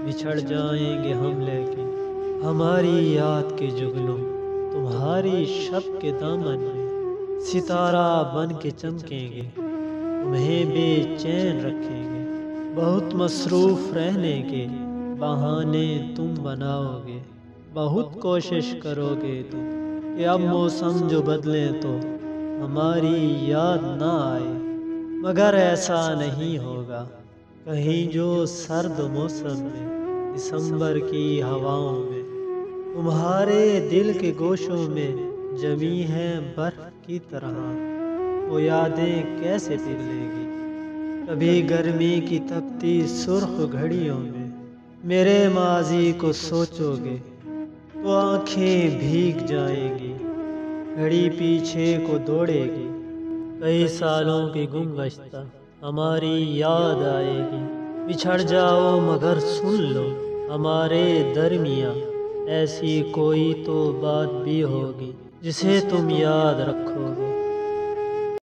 بچھڑ جائیں گے ہم لیکن ہماری یاد کے جگنوں، تمہاری شب کے دامن میں ستارہ بن کے چمکیں گے، تمہیں بے چین رکھیں گے۔ بہت مصروف رہنے کے بہانے تم بناؤ گے، بہت کوشش کرو گے تم کہ اب موسم جو بدلیں تو ہماری یاد نہ آئے، مگر ایسا نہیں ہوگا کہیں جو سرد موسم میں دسمبر کی ہواؤں میں تمہارے دل کے گوشوں میں جمی ہیں برف کی طرح، وہ یادیں کیسے پگھلے گی؟ کبھی گرمی کی تپتی سرخ گھڑیوں میں میرے ماضی کو سوچو گے تو آنکھیں بھیگ جائیں گی، گھڑی پیچھے کو دوڑے گی، کئی سالوں کی گم گشتہ ہماری یاد آئے گی۔ بچھڑ جاؤ مگر سن لو ہمارے درمیاں ایسی کوئی تو بات بھی ہوگی جسے تم یاد رکھو گے۔